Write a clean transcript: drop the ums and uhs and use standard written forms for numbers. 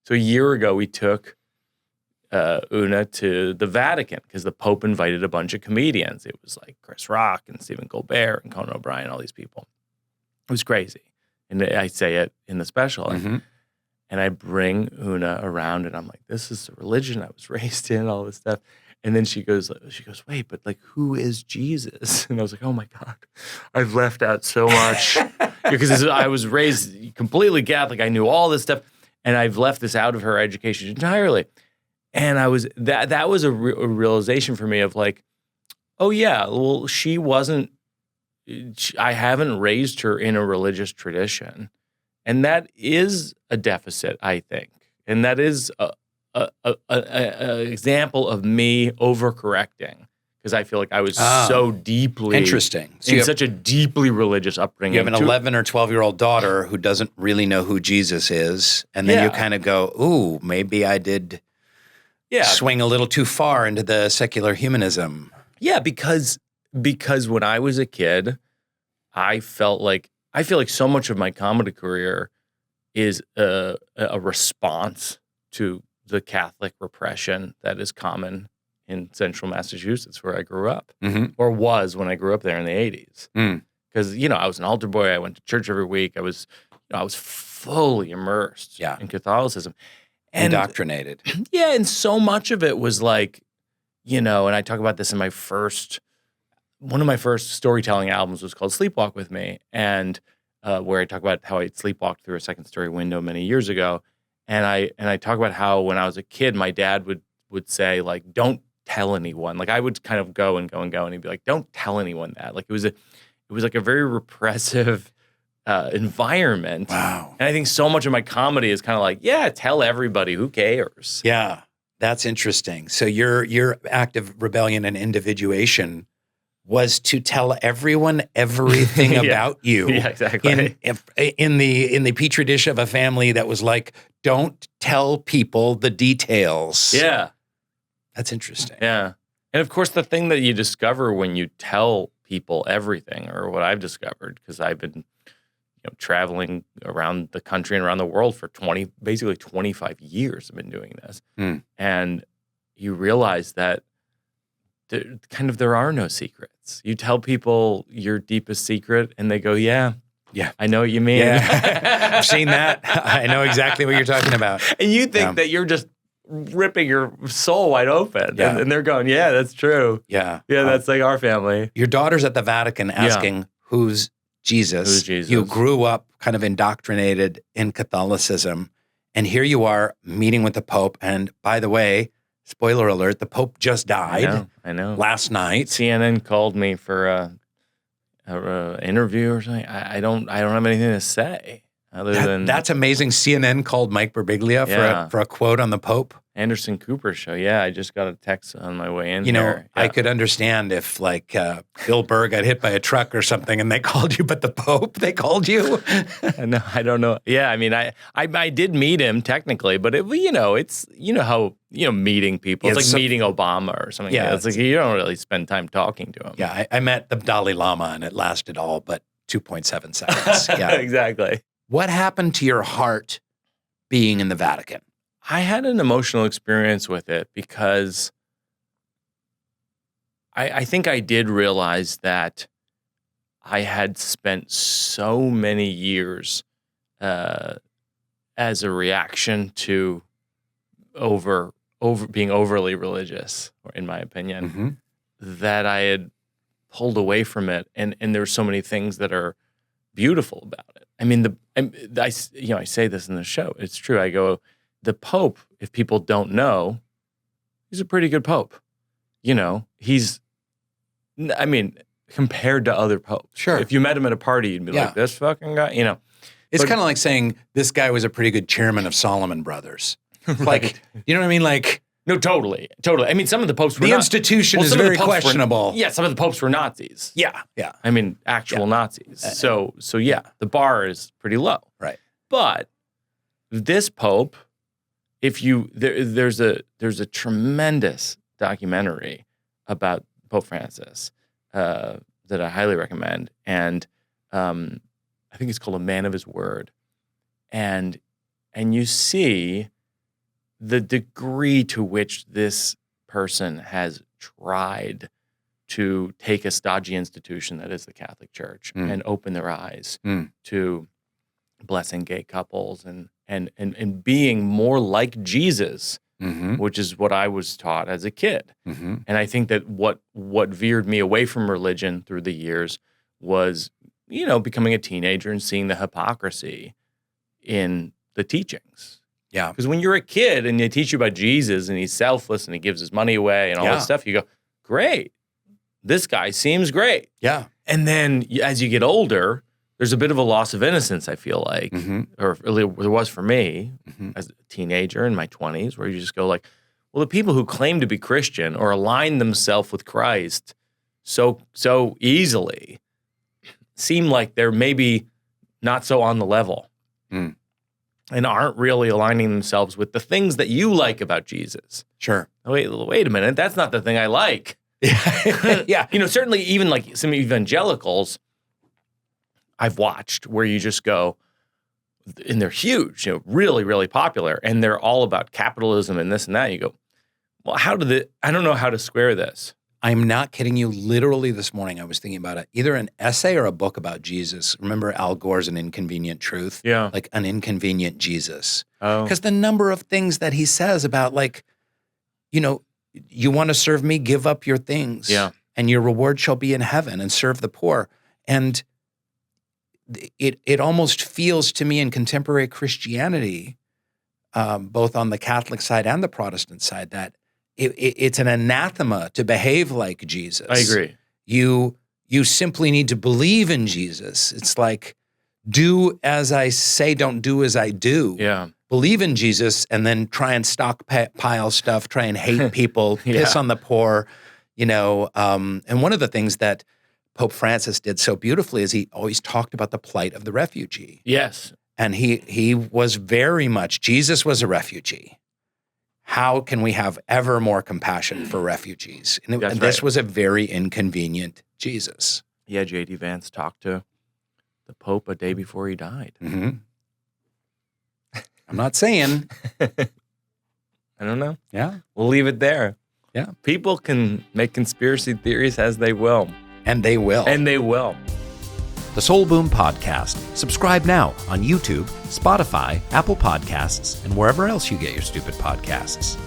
So a year ago, we took Una to the Vatican because the Pope invited a bunch of comedians. It was like Chris Rock and Stephen Colbert and Conan O'Brien, all these people. It was crazy. And I say it in the special. Mm-hmm. And I bring Una around and I'm like, this is the religion I was raised in, all this stuff. And then she goes, wait, but like, who is Jesus? And I was like, oh my God, I've left out so much. Because I was raised completely Catholic. I knew all this stuff. And I've left this out of her education entirely. And that was a realization for me of like, oh yeah, well, I haven't raised her in a religious tradition. And that is a deficit, I think. And that is an example of me overcorrecting because I feel like I was so deeply interesting. So in such a deeply religious upbringing. You have an 11 or 12-year-old daughter who doesn't really know who Jesus is. And then you kind of go, ooh, maybe I did swing a little too far into the secular humanism. Yeah, because when I was a kid, I feel like so much of my comedy career is a response to the Catholic repression that is common in central Massachusetts, where I grew up, or was when I grew up there in the 80s. Because, I was an altar boy. I went to church every week. I was fully immersed in Catholicism. And, indoctrinated. Yeah, and so much of it was like, and I talk about this in one of my first storytelling albums was called Sleepwalk With Me, and where I talk about how I sleepwalked through a second-story window many years ago. And I talk about how when I was a kid, my dad would say, like, don't tell anyone. Like, I would kind of go, and he'd be like, don't tell anyone that. Like, it was like a very repressive environment. Wow. And I think so much of my comedy is kind of like, yeah, tell everybody, who cares? Yeah, that's interesting. So your act of rebellion and individuation was to tell everyone everything about you. Yeah, exactly. In the petri dish of a family that was like, don't tell people the details. Yeah. That's interesting. Yeah. And of course, the thing that you discover when you tell people everything, or what I've discovered, because I've been traveling around the country and around the world for basically 25 years. I've been doing this. And you realize that there are no secrets. You tell people your deepest secret and they go, yeah, I know what you mean. Yeah. I've seen that. I know exactly what you're talking about. And you think that you're just ripping your soul wide open. Yeah. And they're going, yeah, that's true. Yeah. Yeah, that's like our family. Your daughter's at the Vatican asking, who's Jesus? Who's Jesus? You grew up kind of indoctrinated in Catholicism. And here you are meeting with the Pope. And by the way, spoiler alert, the Pope just died. I know. Last night. CNN called me for a interview or something. I don't have anything to say other than that's amazing. CNN called Mike Birbiglia for a quote on the Pope. Anderson Cooper's show. Yeah, I just got a text on my way in here. I could understand if like Bill Burr got hit by a truck or something and they called you, but the Pope, they called you? No, I don't know. Yeah, I mean, I did meet him technically, but it's how meeting people. It's like meeting Obama or something. Yeah, it's like you don't really spend time talking to him. Yeah, I met the Dalai Lama and it lasted all but 2.7 seconds. Yeah, exactly. What happened to your heart being in the Vatican? I had an emotional experience with it because I think I did realize that I had spent so many years as a reaction to being overly religious, in my opinion, that I had pulled away from it, and there were so many things that are beautiful about it. I mean, I say this in the show. It's true. I go, the Pope, if people don't know, he's a pretty good Pope. Compared to other popes. Sure. If you met him at a party, you'd be like, this fucking guy, It's kind of like saying this guy was a pretty good chairman of Solomon Brothers. Like, you know what I mean? Like, no, totally. I mean, some of the popes were the institution is very questionable. Some of the popes were Nazis. Yeah. I mean, actual Nazis. So yeah, the bar is pretty low. Right. But this Pope, there's a tremendous documentary about Pope Francis that I highly recommend, and I think it's called A Man of His Word, and you see the degree to which this person has tried to take a stodgy institution that is the Catholic Church and open their eyes to blessing gay couples and being more like Jesus, which is what I was taught as a kid. And I think that what veered me away from religion through the years was, becoming a teenager and seeing the hypocrisy in the teachings. Yeah. Because when you're a kid and they teach you about Jesus and he's selfless and he gives his money away and all this stuff, you go, great. This guy seems great. Yeah. And then as you get older, there's a bit of a loss of innocence, I feel like, or there was for me as a teenager in my 20s, where you just go like, well, the people who claim to be Christian or align themselves with Christ so easily seem like they're maybe not so on the level and aren't really aligning themselves with the things that you like about Jesus. Sure. Wait a minute. That's not the thing I like. Yeah. Certainly even like some evangelicals I've watched where you just go, and they're huge, really, really popular, and they're all about capitalism and this and that. You go, well, I don't know how to square this. I'm not kidding you. Literally this morning, I was thinking about it. Either an essay or a book about Jesus. Remember Al Gore's An Inconvenient Truth? Yeah. Like an inconvenient Jesus. Oh. Because the number of things that he says about you want to serve me, give up your things. Yeah. And your reward shall be in heaven, and serve the poor. And it almost feels to me in contemporary Christianity, both on the Catholic side and the Protestant side, that it's an anathema to behave like Jesus. I agree. You simply need to believe in Jesus. It's like, do as I say, don't do as I do. Yeah. Believe in Jesus and then try and stockpile stuff, try and hate people, piss on the poor, And one of the things that Pope Francis did so beautifully is he always talked about the plight of the refugee. Yes. And he was very much, Jesus was a refugee. How can we have ever more compassion for refugees? And this was a very inconvenient Jesus. Yeah, J.D. Vance talked to the Pope a day before he died. I'm not saying. I don't know. Yeah. We'll leave it there. Yeah. People can make conspiracy theories as they will. And they will. And they will. The Soul Boom Podcast. Subscribe now on YouTube, Spotify, Apple Podcasts, and wherever else you get your stupid podcasts.